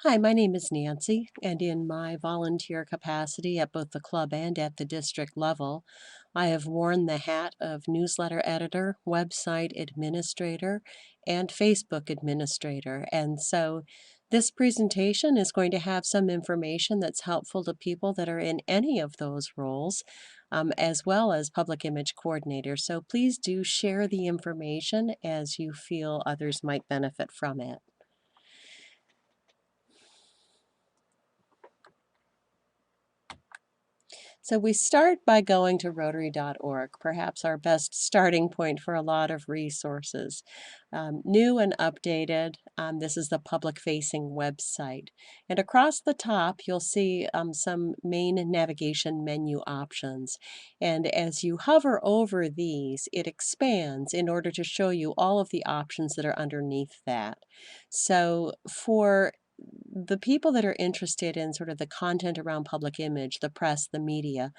Hi, my name is Nancy, and in my volunteer capacity at both the club and at the district level, I have worn the hat of newsletter editor, website administrator, and Facebook administrator. And so this presentation is going to have some information that's helpful to people that are in any of those roles, as well as public image coordinator. So please do share the information as you feel others might benefit from it. So we start by going to Rotary.org, perhaps our best starting point for a lot of resources. New and updated, this is the public-facing website. And across the top, you'll see some main navigation menu options. And as you hover over these, it expands in order to show you all of the options that are underneath that. So for the people that are interested in sort of the content around public image, the press, the media,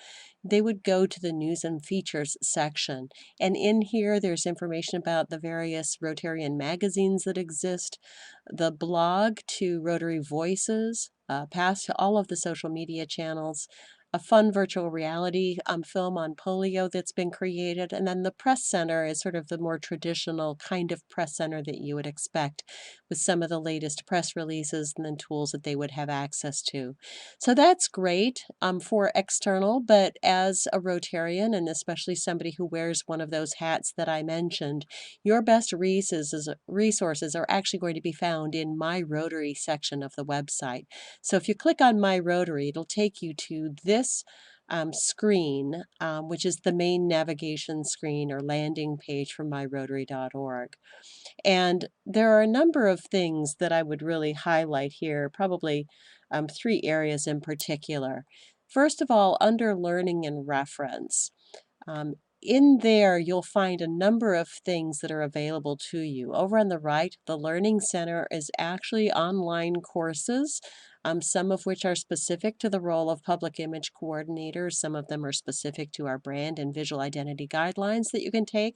they would go to the news and features section. And in here, there's information about the various Rotarian magazines that exist, the blog to Rotary Voices, past all of the social media channels, a fun virtual reality film on polio that's been created, and then the press center is sort of the more traditional kind of press center that you would expect with some of the latest press releases and then tools that they would have access to. So that's great for external, but as a Rotarian, and especially somebody who wears one of those hats that I mentioned, your best resources are actually going to be found in My Rotary section of the website. So if you click on My Rotary, it'll take you to this screen, which is the main navigation screen or landing page for myrotary.org. And there are a number of things that I would really highlight here, probably three areas in particular. First of all, under learning and reference. In there, you'll find a number of things that are available to you. Over on the right, the Learning Center is actually online courses, some of which are specific to the role of public image coordinators. Some of them are specific to our brand and visual identity guidelines that you can take.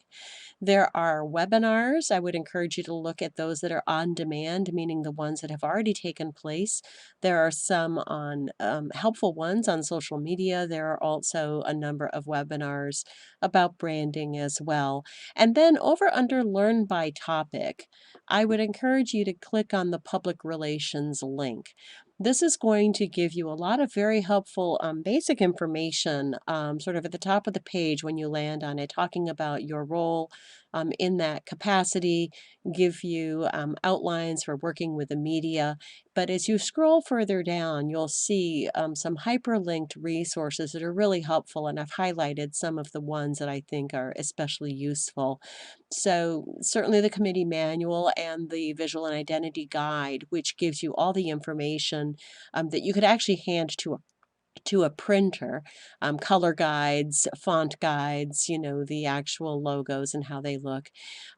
There are webinars. I would encourage you to look at those that are on demand, meaning the ones that have already taken place. There are some on helpful ones on social media. There are also a number of webinars about branding as well. And then over under Learn by Topic, I would encourage you to click on the Public Relations link. This is going to give you a lot of very helpful basic information sort of at the top of the page when you land on it, talking about your role in that capacity, give you outlines for working with the media. But as you scroll further down, you'll see some hyperlinked resources that are really helpful, and I've highlighted some of the ones that I think are especially useful. So certainly the committee manual and the visual and identity guide, which gives you all the information that you could actually hand to a printer, color guides, font guides, the actual logos and how they look.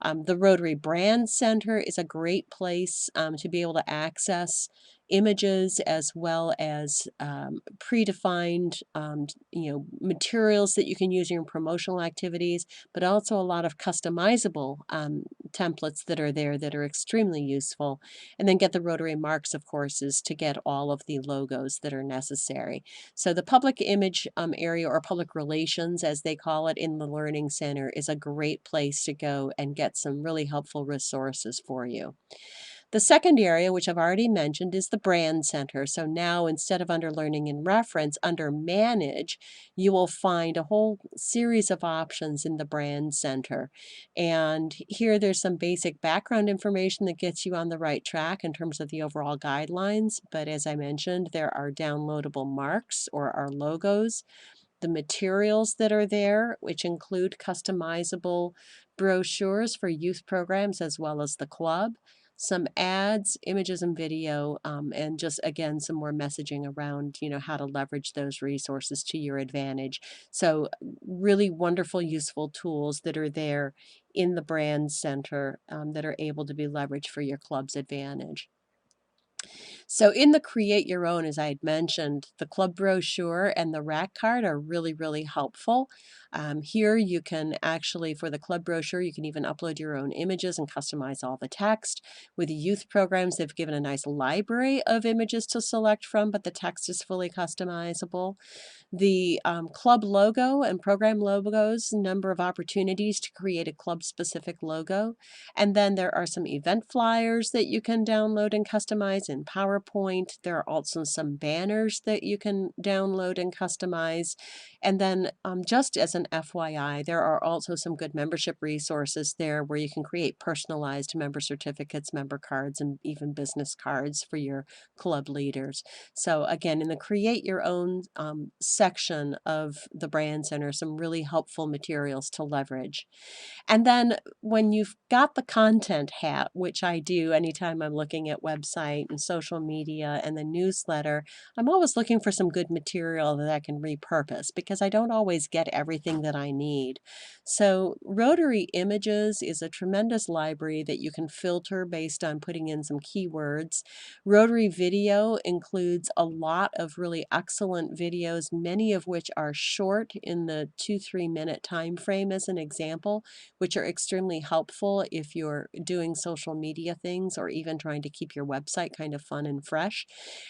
The Rotary Brand Center is a great place to be able to access images as well as predefined materials that you can use in your promotional activities, but also a lot of customizable templates that are there that are extremely useful. And then Get the Rotary Marks, of course, is to get all of the logos that are necessary. So the public image area, or public relations as they call it in the Learning Center, is a great place to go and get some really helpful resources for you. The second area, which I've already mentioned, is the Brand Center. So now instead of under Learning and Reference, under Manage, you will find a whole series of options in the Brand Center. And here there's some basic background information that gets you on the right track in terms of the overall guidelines. But as I mentioned, there are downloadable marks or our logos, the materials that are there, which include customizable brochures for youth programs as well as the club, some ads, images and video, and just again some more messaging around how to leverage those resources to your advantage. So really wonderful, useful tools that are there in the Brand Center that are able to be leveraged for your club's advantage. So in the create your own, as I had mentioned, the club brochure and the rack card are really, really helpful. Here you can actually, for the club brochure, you can even upload your own images and customize all the text. With the youth programs, they've given a nice library of images to select from, but the text is fully customizable. The club logo and program logos, number of opportunities to create a club-specific logo. And then there are some event flyers that you can download and customize in PowerPoint. There are also some banners that you can download and customize. And then just as an FYI, there are also some good membership resources there where you can create personalized member certificates, member cards, and even business cards for your club leaders. So again, in the create your own section of the Brand Center, some really helpful materials to leverage. And then when you've got the content hat, which I do anytime I'm looking at website and social media and the newsletter, I'm always looking for some good material that I can repurpose because I don't always get everything that I need. So Rotary Images is a tremendous library that you can filter based on putting in some keywords. Rotary Video includes a lot of really excellent videos, many of which are short in the 2-3 minute time frame as an example, which are extremely helpful if you're doing social media things or even trying to keep your website kind of fun and fresh.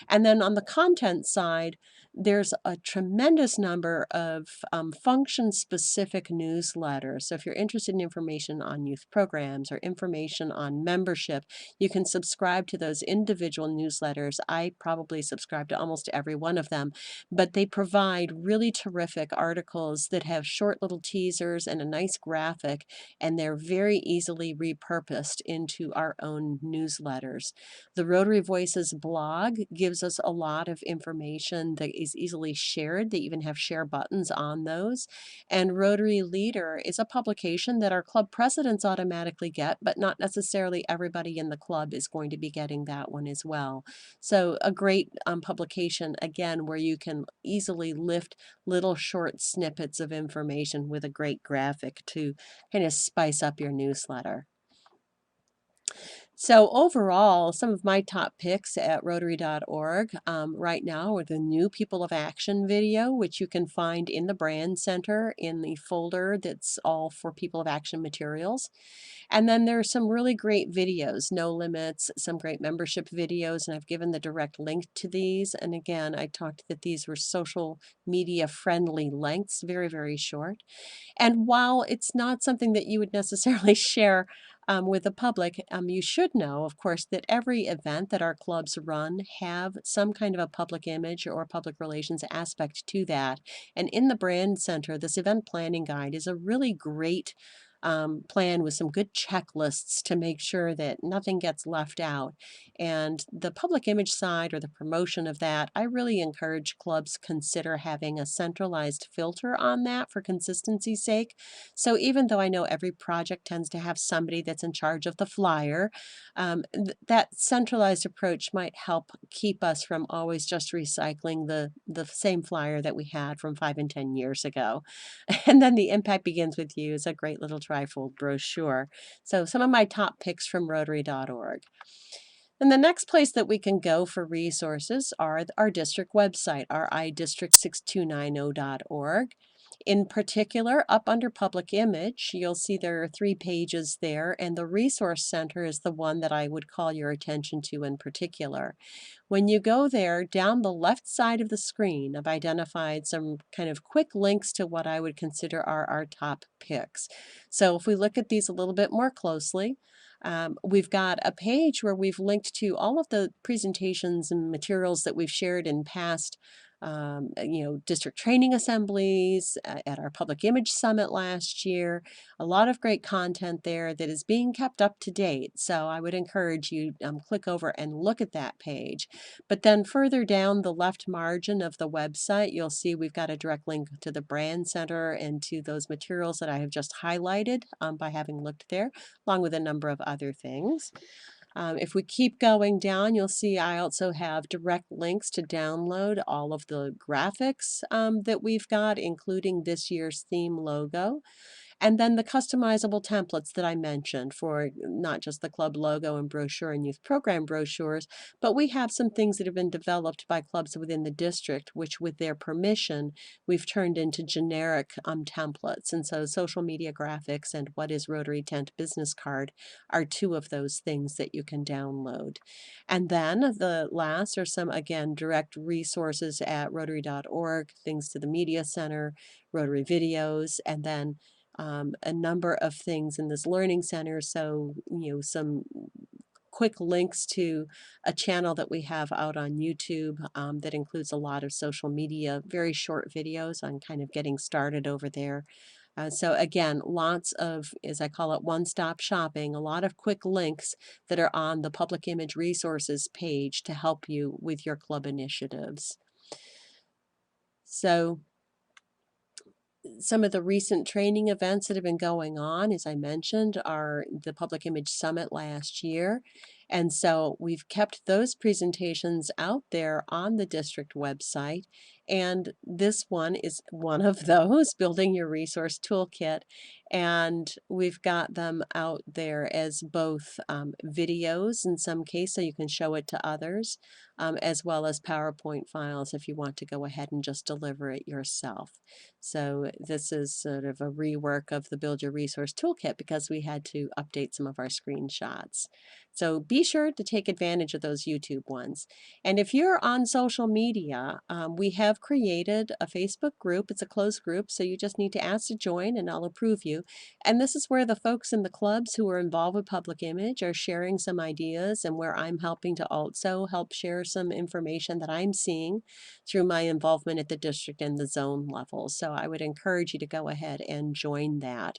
And then on the content side, there's a tremendous number of function-specific newsletters. So if you're interested in information on youth programs or information on membership, you can subscribe to those individual newsletters. I probably subscribe to almost every one of them, but they provide really terrific articles that have short little teasers and a nice graphic, and they're very easily repurposed into our own newsletters. The Rotary Voices blog gives us a lot of information that is easily shared. They even have share buttons on those. And Rotary Leader is a publication that our club presidents automatically get, but not necessarily everybody in the club is going to be getting that one as well. So a great publication, again, where you can easily lift little short snippets of information with a great graphic to kind of spice up your newsletter. So overall, some of my top picks at Rotary.org right now are the new People of Action video, which you can find in the Brand Center in the folder that's all for People of Action materials. And then there are some really great videos, No Limits, some great membership videos, and I've given the direct link to these. And again, I talked that these were social media friendly lengths, very, very short. And while it's not something that you would necessarily share with the public, you should know, of course, that every event that our clubs run have some kind of a public image or public relations aspect to that. And in the Brand Center, this event planning guide is a really great plan with some good checklists to make sure that nothing gets left out. And the public image side or the promotion of that, I really encourage clubs consider having a centralized filter on that for consistency's sake. So even though I know every project tends to have somebody that's in charge of the flyer, that centralized approach might help keep us from always just recycling the same flyer that we had from 5 and 10 years ago. And then the Impact Begins With You is a great little trifold brochure. So some of my top picks from Rotary.org. And the next place that we can go for resources are our district website, our idistrict6290.org. In particular, up under Public Image, you'll see there are 3 pages there, and the Resource Center is the one that I would call your attention to in particular. When you go there, down the left side of the screen, I've identified some kind of quick links to what I would consider are our top picks. So if we look at these a little bit more closely, we've got a page where we've linked to all of the presentations and materials that we've shared in past district training assemblies, at our Public Image Summit last year. A lot of great content there that is being kept up to date. So I would encourage you click over and look at that page. But then further down the left margin of the website, you'll see we've got a direct link to the Brand Center and to those materials that I have just highlighted by having looked there, along with a number of other things. If we keep going down, you'll see I also have direct links to download all of the graphics that we've got, including this year's theme logo. And then the customizable templates that I mentioned for not just the club logo and brochure and youth program brochures, but we have some things that have been developed by clubs within the district, which with their permission, we've turned into generic templates. And so social media graphics and what is Rotary Tent business card are two of those things that you can download. And then the last are some, again, direct resources at Rotary.org, things to the Media Center, Rotary videos, and then a number of things in this learning center. So, some quick links to a channel that we have out on YouTube that includes a lot of social media, very short videos on kind of getting started over there. So again, lots of, as I call it, one-stop shopping, a lot of quick links that are on the public image resources page to help you with your club initiatives. So some of the recent training events that have been going on, as I mentioned, are the Public Image Summit last year. And so we've kept those presentations out there on the district website. And this one is one of those, Building Your Resource Toolkit. And we've got them out there as both videos in some case, so you can show it to others, as well as PowerPoint files if you want to go ahead and just deliver it yourself. So this is sort of a rework of the Build Your Resource Toolkit because we had to update some of our screenshots. So be sure to take advantage of those YouTube ones. And if you're on social media, we have created a Facebook group. It's a closed group, so you just need to ask to join and I'll approve you. And this is where the folks in the clubs who are involved with public image are sharing some ideas and where I'm helping to also help share some information that I'm seeing through my involvement at the district and the zone level. So I would encourage you to go ahead and join that.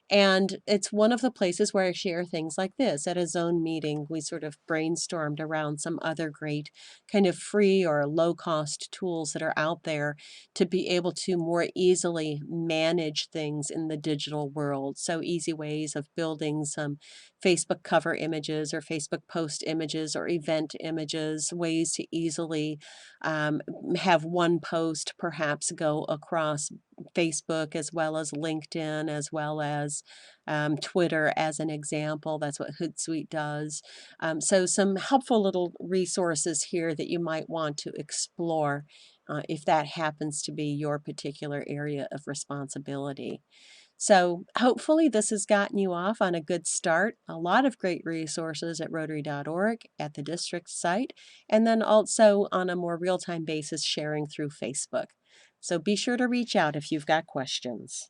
And it's one of the places where I share things like this. At a zone meeting, we sort of brainstormed around some other great kind of free or low-cost tools that are out there to be able to more easily manage things in the digital world. So easy ways of building some Facebook cover images or Facebook post images or event images, ways to easily have one post perhaps go across Facebook as well as LinkedIn, as well as Twitter as an example. That's what Hootsuite does. So some helpful little resources here that you might want to explore if that happens to be your particular area of responsibility. So hopefully this has gotten you off on a good start. A lot of great resources at Rotary.org, at the district site, and then also on a more real-time basis sharing through Facebook. So be sure to reach out if you've got questions.